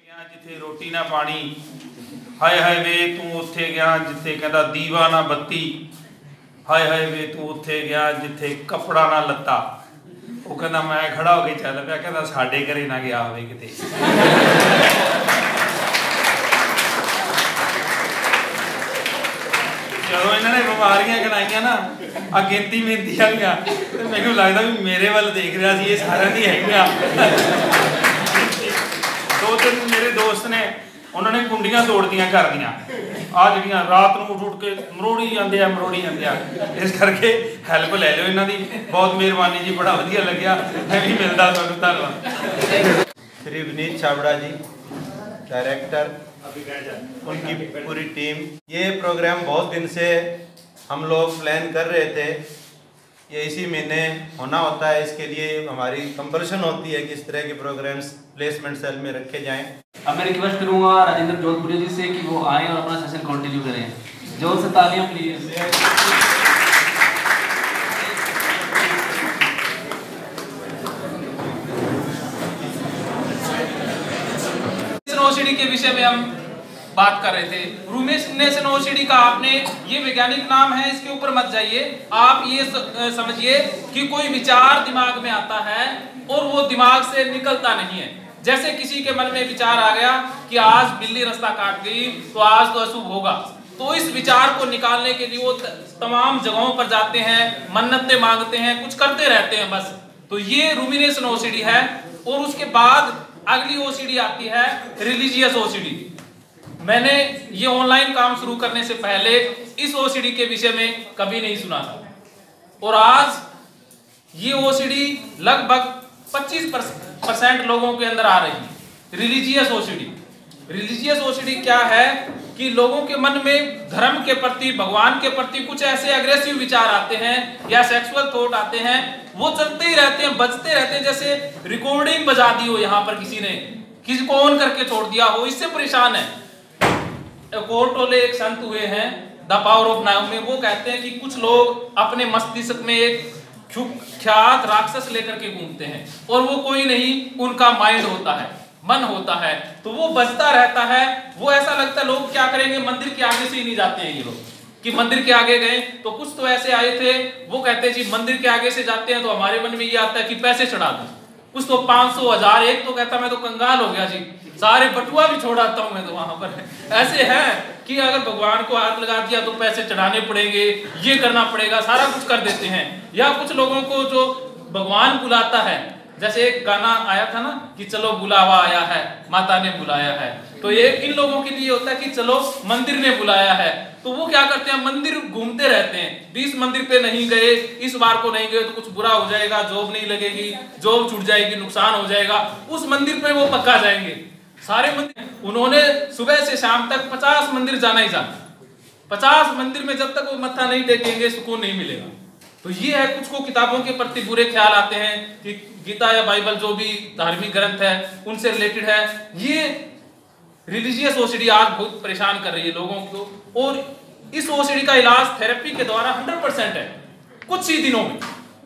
जिथे रोटी ना पानी, हाय हाय वे तू उत्थे गया जिथे कहता दीवा ना बत्ती, हाय हाय वे तू उत्थे गया जिथे कपड़ा ना लत्ता। वो कहता मैं खड़ा हो के चल पिया, कहता साडे घरे ना गया होवे किते। जो इन्होंने बीमारियां गिनाइया ना आ गिनती मिनती वालियां, तो मैनूं लगदा भी मेरे वाल देख रहा सी, ये सारियां दी हैगियां। दो तीन मेरे दोस्त ने उन्होंने कुंडियां तोड़ दियां घर दियां, आ जिहड़ियां रात नूं उठ के मरोड़ी जाते हैं। इस करके हैल्प ले लो इन्हां दी, बहुत मेहरबानी जी, बड़ा वधिया लग्या। मैं भी मिलदा तुहानूं, धन्नवाद। श्री विनीत छाबड़ा जी डायरेक्टर, उनकी पूरी टीम। ये प्रोग्राम बहुत दिन से हम लोग प्लान कर रहे थे, ये इसी महीने होना होता है। इसके लिए हमारी कंपल्शन होती है कि इस तरह के प्रोग्राम्स प्लेसमेंट सेल में रखे जाएं। अब मैं रिक्वेस्ट करूंगा राजेंद्र जोधपुरी जी से कि वो आए और अपना सेशन कंटिन्यू करें। जोर से तालियां प्लीज। ओसीडी के विषय में हम बात कर रहे थे। रूमिनेशन ओसीडी का आपने ये वैज्ञानिक नाम है, इसके ऊपर मत जाइए। आप ये समझिए कि कोई विचार दिमाग में आता है और वो दिमाग से निकलता नहीं है। जैसे किसी के मन में विचार आ गया कि आज बिल्ली रास्ता काट गई तो आज तो अशुभ होगा, तो इस विचार को निकालने के लिए वो तमाम जगहों पर जाते हैं, मन्नतें मांगते हैं, कुछ करते रहते हैं बस। तो ये रूमिनेशन ओसीडी है। और उसके बाद अगली ओसीडी आती है रिलीजियस ओसीडी। मैंने ये ऑनलाइन काम शुरू करने से पहले इस ओसीडी के विषय में कभी नहीं सुना था, और आज ये ओसीडी लगभग 25% लोगों के अंदर आ रही है। Religious OCD. रिलीजियस ओसीडी क्या है कि लोगों के मन में धर्म के प्रति, भगवान के प्रति कुछ ऐसे अग्रेसिव विचार आते हैं या सेक्सुअल थॉट आते हैं, वो चलते ही रहते हैं, बजते रहते हैं। जैसे रिकॉर्डिंग बजा दी हो यहाँ पर किसी ने, किसी को ऑन करके छोड़ दिया हो, इससे परेशान है। कोर्टोले एक संत हुए हैं द पावर ऑफ नाउ में, वो कहते हैं कि कुछ लोग अपने मस्तिष्क में एक ख्यात राक्षस लेकर के घूमते हैं, और वो कोई नहीं, उनका माइंड होता है, मन होता है, तो वो बजता रहता है। वो ऐसा लगता है लोग क्या करेंगे, मंदिर के आगे से ही नहीं जाते हैं ये लोग, कि मंदिर के आगे गए तो कुछ तो ऐसे आए थे, वो कहते हैं जी मंदिर के आगे से जाते हैं तो हमारे मन में ये आता है कि पैसे चढ़ा दो, कुछ तो 500 1000, एक तो कहता मैं तो कंगाल हो गया जी, सारे बटुआ भी छोड़ाता हूं मैं तो वहां पर। ऐसे है कि अगर भगवान को हाथ लगा दिया तो पैसे चढ़ाने पड़ेंगे, ये करना पड़ेगा, सारा कुछ कर देते हैं। या कुछ लोगों को जो भगवान बुलाता है, जैसे एक गाना आया था ना कि चलो बुलावा आया है, माता ने बुलाया है, तो ये इन लोगों के लिए होता है कि चलो मंदिर ने बुलाया है, तो वो क्या करते हैं, मंदिर घूमते रहते हैं। 20 मंदिर पे नहीं गए, इस बार को नहीं गए तो कुछ बुरा हो जाएगा, जॉब नहीं लगेगी, जॉब छूट जाएगी, नुकसान हो जाएगा, उस मंदिर पे वो पक्का जाएंगे। सारे मंदिर उन्होंने सुबह से शाम तक 50 मंदिर जाना ही जाना। 50 मंदिर में जब तक वो मत्था नहीं टेकेंगे सुकून नहीं मिलेगा। तो ये है, कुछ को किताबों के प्रति बुरे ख्याल आते हैं कि गीता या बाइबल जो भी धार्मिक ग्रंथ है उनसे रिलेटेड है। ये रिलीजियस ओसीडी आज बहुत परेशान कर रही है लोगों को, और इस ओसीडी का इलाज थेरेपी के द्वारा 100% है, कुछ ही दिनों में।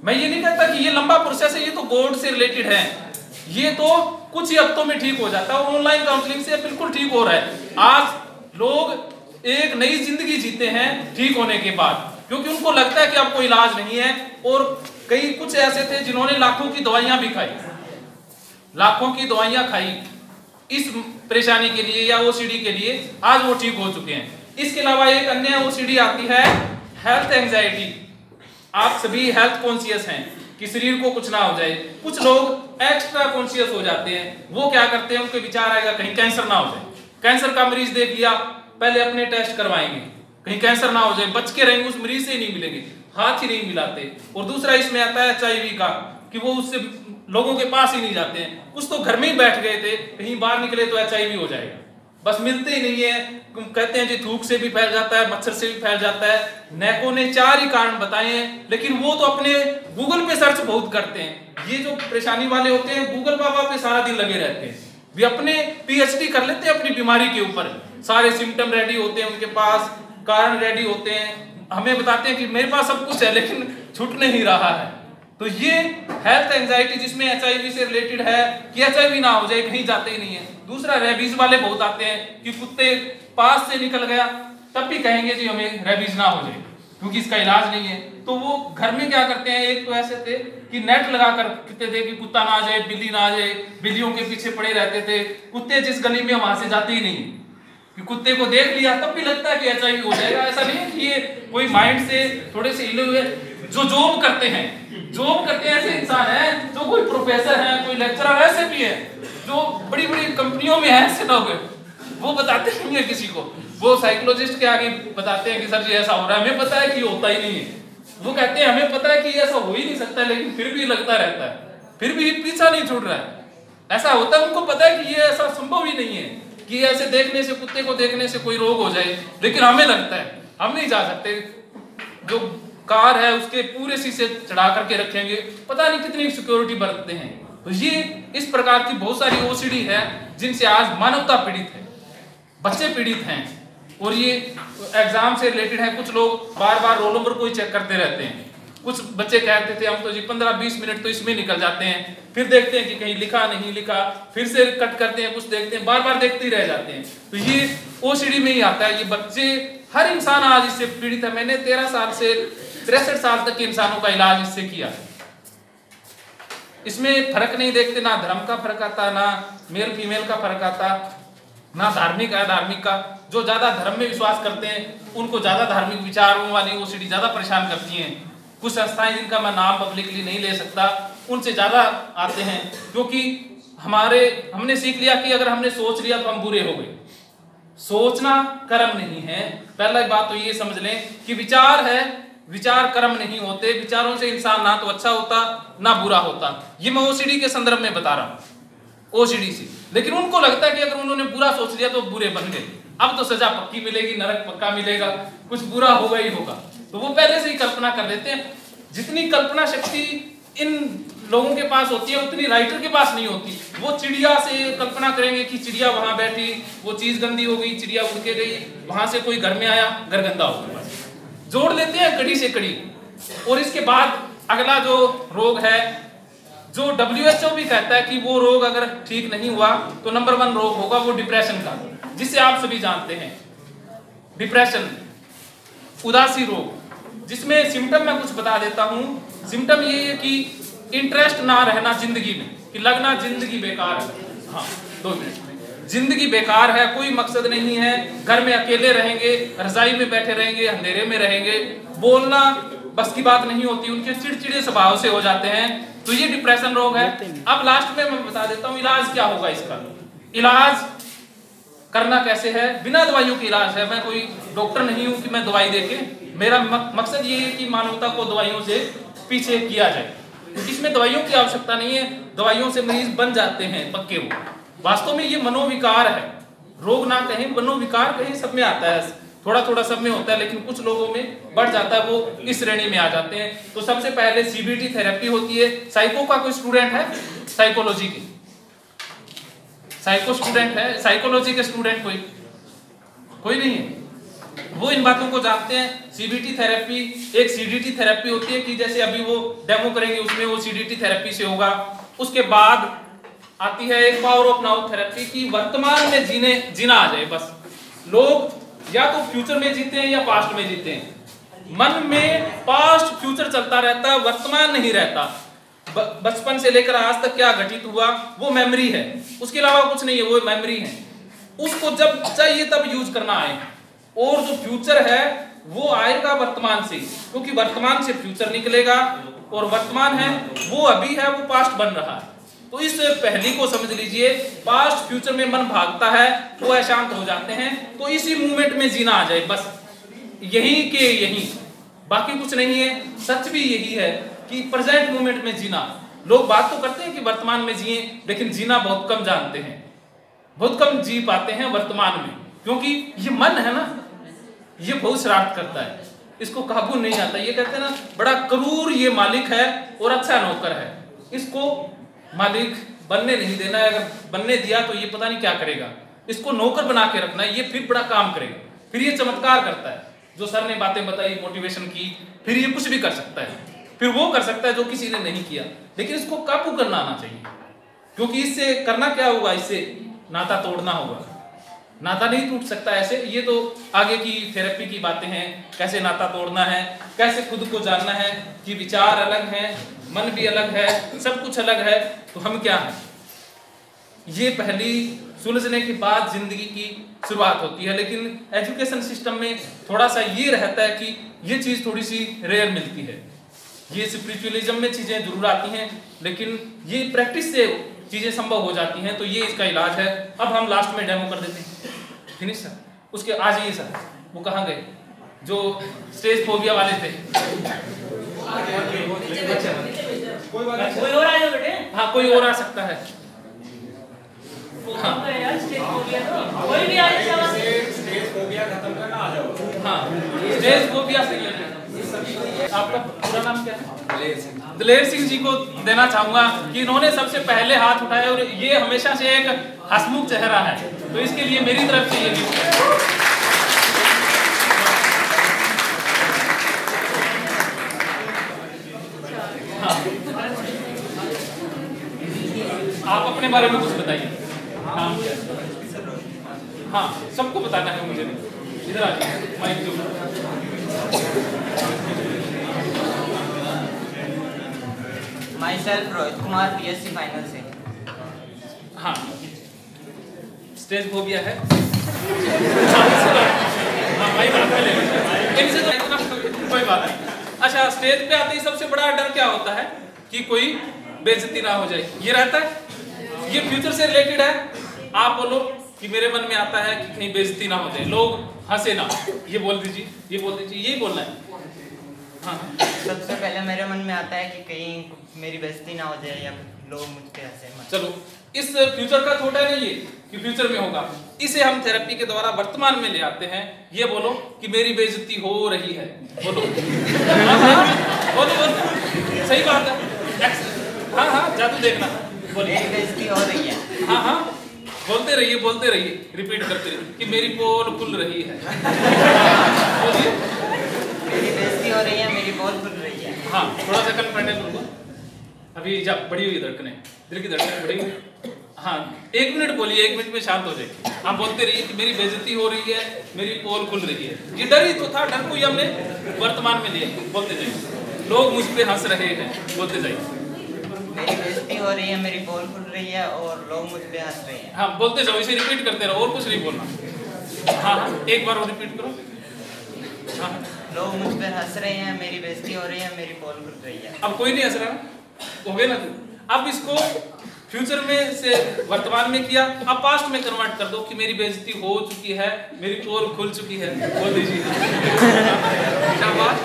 मैं ये नहीं कहता कि ये लंबा प्रोसेस है, ये तो गॉड से रिलेटेड है, ये तो कुछ ही हफ्तों में ठीक हो जाता है, और ऑनलाइन काउंसलिंग से बिल्कुल ठीक हो रहा है। आज लोग एक नई जिंदगी जीते हैं ठीक होने के बाद, क्योंकि उनको लगता है कि अब कोई इलाज नहीं है। और कई कुछ ऐसे थे जिन्होंने लाखों की दवाइयां भी खाई, लाखों की दवाइयां खाई इस परेशानी के लिए या ओसीडी के लिए, आज वो ठीक हो चुके हैं। इसके अलावा एक अन्य ओसीडी आती है हेल्थ एंजाइटी। आप सभी हेल्थ कॉन्शियस हैं कि शरीर को कुछ ना हो जाए। कुछ लोग एक्स्ट्रा कॉन्शियस हो जाते हैं, वो क्या करते हैं, उनके विचार आएगा कहीं कैंसर ना हो जाए, कैंसर का मरीज देख लिया, पहले अपने टेस्ट करवाएंगे, कहीं कैंसर ना हो जाए, बच के रहेंगे, उस मरीज से ही नहीं मिलेंगे, हाथ ही नहीं मिलाते। और दूसरा इसमें आता है HIV का, कि वो उससे लोगों के पास ही नहीं जाते हैं, कुछ तो घर में ही बैठ गए थे, कहीं बाहर निकले तो HIV हो जाएगा, बस मिलते ही नहीं है। कहते हैं जी थूक से भी फैल जाता है, मच्छर से भी फैल जाता है। नैको ने 4 ही कारण बताए हैं, लेकिन वो तो अपने गूगल पे सर्च बहुत करते हैं। ये जो परेशानी वाले होते हैं गूगल बाबा पे सारा दिन लगे रहते हैं, वे अपने PhD कर लेते हैं अपनी बीमारी के ऊपर, सारे सिम्टम रेडी होते हैं उनके पास, कारण रेडी होते हैं, हमें बताते हैं कि मेरे पास सब कुछ है लेकिन छूट नहीं रहा है। तो ये हेल्थ एंजाइटी जिसमें HIV से रिलेटेड है कि HIV ना हो जाए, कहीं जाते ही नहीं है। दूसरा रेबीज वाले बहुत आते हैं कि कुत्ते पास से निकल गया तब भी कहेंगे जी हमें रेबीज ना हो जाए क्योंकि इसका इलाज नहीं है। तो वो घर में क्या करते हैं, एक तो ऐसे थे कि नेट लगा कर रखते थे कि कुत्ता ना आ जाए, बिल्ली ना आ जाए, बिल्लियों के पीछे पड़े रहते थे। कुत्ते जिस गली में वहां से जाते ही नहीं कि कुत्ते को देख लिया तब भी लगता है कि HIV हो जाएगा। ऐसा नहीं है कि ये कोई माइंड से थोड़े से हिले हुए जो जॉब करते हैं ऐसे इंसान हैं, जो कोई प्रोफेसर है, कोई लेक्चरर ऐसे भी है, जो बड़ी बड़ी कंपनियों में है, ऐसे लोग हैं, वो बताते नहीं है किसी को। वो साइकोलॉजिस्ट के आगे बताते हैं कि सर जी ऐसा हो रहा है, हमें पता है कि होता ही नहीं है। वो कहते हैं हमें पता है कि ऐसा हो ही नहीं सकता, लेकिन फिर भी लगता रहता है, फिर भी पीछा नहीं छूट रहा है। ऐसा होता है, उनको पता है कि ये ऐसा संभव ही नहीं है कि ऐसे देखने से, कुत्ते को देखने से कोई रोग हो जाए, लेकिन हमें लगता है हम नहीं जा सकते। जो कार है उसके पूरे शीशे चढ़ा करके रखेंगे, पता नहीं कितनी सिक्योरिटी बरतते हैं। तो ये इस प्रकार की बहुत सारी OCD है जिनसे आज मानवता पीड़ित है, बच्चे पीड़ित हैं। और ये एग्जाम से रिलेटेड है, कुछ लोग बार बार रोल नंबर को ही चेक करते रहते हैं। कुछ बच्चे कहते थे हम तो जी 15-20 मिनट तो इसमें निकल जाते हैं, फिर देखते हैं कि कहीं लिखा नहीं लिखा, फिर से कट करते हैं, कुछ देखते हैं, बार बार देखते ही रह जाते हैं। तो ये OCD में ही आता है। ये बच्चे, हर इंसान आज इससे पीड़ित है। मैंने 13 साल से 63 साल तक के इंसानों का इलाज इससे किया। इसमें फर्क नहीं देखते, ना धर्म का फर्क आता, ना मेल फीमेल का फर्क आता, ना धार्मिक अधार्मिक का। जो ज्यादा धर्म में विश्वास करते हैं उनको ज्यादा धार्मिक विचारों वाली OCD ज्यादा परेशान करती हैं। कुछ संस्थाएं जिनका मैं नाम पब्लिकली नहीं ले सकता, उनसे ज्यादा आते हैं, क्योंकि हमने सीख लिया कि अगर हमने सोच लिया तो हम बुरे हो गए। सोचना कर्म नहीं है। पहला बात तो ये समझ लें कि विचार है, विचार कर्म नहीं होते। विचारों से इंसान ना तो अच्छा होता ना बुरा होता। ये मैं OCD के संदर्भ में बता रहा हूँ, OCD से। लेकिन उनको लगता है कि अगर उन्होंने बुरा सोच लिया तो बुरे बन गए, अब तो सजा पक्की मिलेगी, नरक पक्का मिलेगा, कुछ बुरा होगा ही होगा। तो वो पहले से ही कल्पना कर देते हैं। जितनी कल्पना शक्ति इन लोगों के पास होती है उतनी राइटर के पास नहीं होती। वो चिड़िया से कल्पना करेंगे कि चिड़िया वहां बैठी, वो चीज गंदी हो गई, चिड़िया उड़ के गई, वहां से कोई घर में आया, घर गंदा हो गया, जोड़ लेते हैं कड़ी से कड़ी। और इसके बाद अगला जो रोग है, जो WHO भी कहता है कि वो रोग अगर ठीक नहीं हुआ तो नंबर 1 रोग होगा वो डिप्रेशन का, जिसे आप सभी जानते हैं। डिप्रेशन, उदासी रोग, जिसमें सिम्टम मैं कुछ बता देता हूं। सिम्टम ये है कि इंटरेस्ट ना रहना जिंदगी में, कि लगना जिंदगी बेकार है। हाँ, 2 मिनट में जिंदगी बेकार है, कोई मकसद नहीं है, घर में अकेले रहेंगे, रजाई में बैठे रहेंगे, अंधेरे में रहेंगे, बोलना बस की बात नहीं होती, उनके चिड़चिड़े स्वभाव से हो जाते हैं। तो ये डिप्रेशन रोग है। अब लास्ट में मैं बता देता हूँ इलाज क्या होगा इसका। इलाज करना कैसे है, बिना दवाइयों के इलाज है। मैं कोई डॉक्टर नहीं हूं कि मैं दवाई देके, मेरा मकसद ये है कि मानवता को दवाइयों से पीछे किया जाए, क्योंकि इसमें दवाइयों की आवश्यकता नहीं है। दवाइयों से मरीज बन जाते हैं पक्के। वो वास्तव में ये मनोविकार है, रोग ना कहें, मनोविकार कहें, सब में आता है, थोड़ा थोड़ा सब में होता है, लेकिन कुछ लोगों में बढ़ जाता है, वो इस श्रेणी में आ जाते हैं। तो सबसे पहले CBT थेरेपी होती है। साइको का कोई स्टूडेंट है, साइकोलॉजी के साइको स्टूडेंट है, साइकोलॉजी के स्टूडेंट कोई नहीं है, वो इन बातों को जानते हैं। CBT थेरेपी, एक CDT थेरेपी होती है कि जैसे अभी वो डेमो करेंगे उसमें वो CDT थेरेपी से होगा। उसके बाद आती है एक पावर ऑफ नाउ थेरेपी की वर्तमान में जीना आ जाए। बस लोग या तो फ्यूचर में जीते हैं या पास्ट में जीते हैं। मन में पास्ट फ्यूचर चलता रहता है, वर्तमान नहीं रहता। बचपन से लेकर आज तक क्या घटित हुआ वो मेमोरी है, उसके अलावा कुछ नहीं है, वो मेमोरी है। उसको जब चाहिए तब यूज करना आए। और जो फ्यूचर है वो आएगा वर्तमान से, क्योंकि वर्तमान से फ्यूचर निकलेगा, और वर्तमान है वो अभी है, वो पास्ट बन रहा है। तो इस पहली को समझ लीजिए, पास्ट फ्यूचर में मन भागता है, वो अशांत हो जाते हैं। तो इसी मूवमेंट में जीना आ जाए, बस यही के यही, बाकी कुछ नहीं है। सच भी यही है कि प्रेजेंट मूवमेंट में जीना। लोग बात तो करते हैं कि वर्तमान में जिए, लेकिन जीना बहुत कम जानते हैं, बहुत कम जी पाते हैं वर्तमान में, क्योंकि ये मन है ना, ये बहुत शरारत करता है, इसको काबू नहीं आता। ये कहते हैं ना, बड़ा क्रूर ये मालिक है और अच्छा नौकर है, इसको मालिक बनने नहीं देना है। अगर बनने दिया तो ये पता नहीं क्या करेगा, इसको नौकर बना के रखना है, ये फिर बड़ा काम करेगा, फिर ये चमत्कार करता है। जो सर ने बातें बताई मोटिवेशन की, फिर ये कुछ भी कर सकता है। फिर वो कर सकता है जो किसी ने नहीं किया, लेकिन इसको काबू करना आना चाहिए। क्योंकि इससे करना क्या होगा, इससे नाता तोड़ना होगा। नाता नहीं टूट सकता ऐसे। ये तो आगे की थेरेपी की बातें हैं, कैसे नाता तोड़ना है, कैसे खुद को जानना है कि विचार अलग है, मन भी अलग है, सब कुछ अलग है, तो हम क्या हैं। ये पहली सुलझने के बाद जिंदगी की शुरुआत होती है। लेकिन एजुकेशन सिस्टम में थोड़ा सा ये रहता है कि ये चीज़ थोड़ी सी रेयर मिलती है। ये स्पिरिचुअलिज्म में चीज़ें जरूर आती हैं, लेकिन ये प्रैक्टिस से चीज़ें संभव हो जाती हैं। तो ये इसका इलाज है। अब हम लास्ट में डेमो कर देते हैं। Finish sir. उसके आ जाइए सर। वो कहाँ गए जो स्टेज फोबिया वाले थे? कोई और आएगा बेटे? हाँ, कोई और आ सकता है। हाँ, कोई भी आए। स्टेज फोबिया खत्म करना आ जाओ। हाँ, स्टेज फोबिया से आपका पूरा नाम क्या है? दिलेर सिंह जी को देना चाहूंगा कि इन्होंने सबसे पहले हाथ उठाया और ये हमेशा से एक हंसमुख चेहरा है, तो इसके लिए मेरी तरफ से ये गिफ्ट है। हाँ। आप अपने बारे में कुछ बताइए। हाँ, हाँ, सबको बताना है मुझे। इधर आ जाइए माइक के ऊपर। My self Rohit Kumar, BSc final से। हाँ, स्टेज फोबिया है। हाँ, भाई बात कर ले। इनसे तो इतना कोई बात नहीं। अच्छा, स्टेज पे आते ही सबसे बड़ा डर क्या होता है कि कोई बेइज्जती ना हो जाए, ये रहता है। ये फ्यूचर से रिलेटेड है। आप बोलो कि मेरे मन में आता है कि कहीं बेइज्जती ना हो जाए, लोग हंसे ना। ये बोल दीजिए, ये बोल दीजिए, यही बोलना है। हाँ, सबसे पहले मेरे मन में आता है कि कहीं मेरी बेइज्जती ना हो जाए या लोग मुझ पे हंसे मत। चलो, इस फ्यूचर का थोड़ा नहीं है कि फ्यूचर में होगा, इसे हम थेरेपी के द्वारा वर्तमान में ले आते हैं। ये बोलो कि मेरी बेइज्जती हो रही है। बोलो। बोलो, बोलो। सही बात है। हाँ, हाँ, जादू देखना। मेरी बेइज्जती हो रही है। हाँ, हाँ, बोलते रहिए, बोलते रहिए, रिपीट करते रहिए कि मेरी पोल खुल रही है। बोलिए। मेरी बेइज्जती हो रही है, मेरी पोल खुल रही है। हाँ, थोड़ा सा कंफर्टेबल हो। अभी जब बढ़ी हुई धड़कनें, दिल की धड़कनें बढ़ी हुई। हाँ, 1 मिनट बोलिए, 1 मिनट में शांत हो जाएगी। आप बोलते रहिए कि मेरी बेइज्जती हो रही है, मेरी पोल खुल रही है। ये डर ही तो था, डर को ही हमने वर्तमान में लिया। बोलते जाइए, लोग मुझ पे हंस रहे हैं। बोलते जाइए, मेरी बेइज्जती हो रही है, मेरी पोल खुल रही है और लोग मुझ पे हंस रहे हैं। हाँ, बोलते जाओ, इसे रिपीट करते रहो और कुछ नहीं बोलना। हाँ, हाँ, एक बार और रिपीट करो। हाँ, लोग मुझ पे हंस रहे हैं, मेरी बेइज्जती हो रही है, मेरी पोल खुल रही है। अब कोई नहीं हंस रहा, हो गया ना। अब इसको फ्यूचर में से वर्तमान में किया, अब पास्ट में कन्वर्ट कर दो कि मेरी बेइज्जती हो चुकी है, मेरी पोल खुल चुकी है। बोल दीजिए। क्या बात?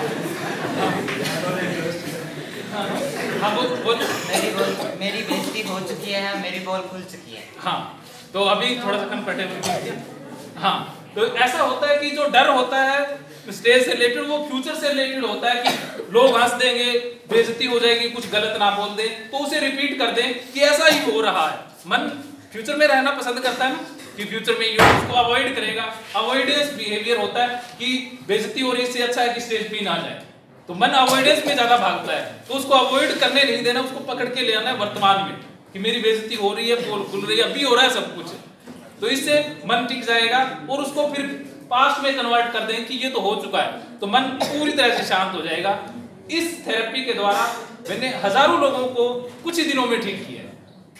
हाँ, बोल। मेरी बेइज्जती हो चुकी है, मेरी पोल खुल चुकी है। हाँ, तो अभी थोड़ा सा कंफर्टेबल। हाँ, तो ऐसा होता है कि जो डर होता है स्टेज से रिलेटेड, वो फ्यूचर से रिलेटेड होता है कि लोग हंस देंगे, बेइज्जती हो जाएगी, कुछ गलत ना बोल दे, तो उसे रिपीट कर दें कि ऐसा ही हो रहा है। मन फ्यूचर में रहना पसंद करता है ना, कि फ्यूचर में ये उसको अवॉइड करेगा। अवॉइडेंस बिहेवियर होता है कि बेइज्जती हो रही है, इससे अच्छा है कि स्टेज पे ना जाए। तो मन अवॉइडेंस में ज्यादा भागता है, तो उसको अवॉइड करने नहीं देना, उसको पकड़ के ले आना है वर्तमान में कि मेरी बेइज्जती हो रही है, पोल खुल रही है, अभी हो रहा है सब कुछ। तो इससे मन टिक जाएगा और उसको फिर पास्ट में कन्वर्ट कर दें कि ये तो हो चुका है, तो मन पूरी तरह से शांत हो जाएगा। इस थेरेपी के द्वारा मैंने हजारों लोगों को कुछ ही दिनों में ठीक किया है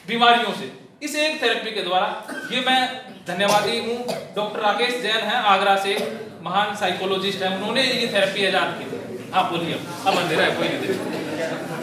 बीमारियों से, इस एक थेरेपी के द्वारा। ये मैं धन्यवादी हूँ, डॉक्टर राकेश जैन है आगरा से, महान साइकोलॉजिस्ट है, उन्होंने ये थेरेपी ईजाद की थी। आप बोलिए। अब अंधेरा है, कोई नहीं।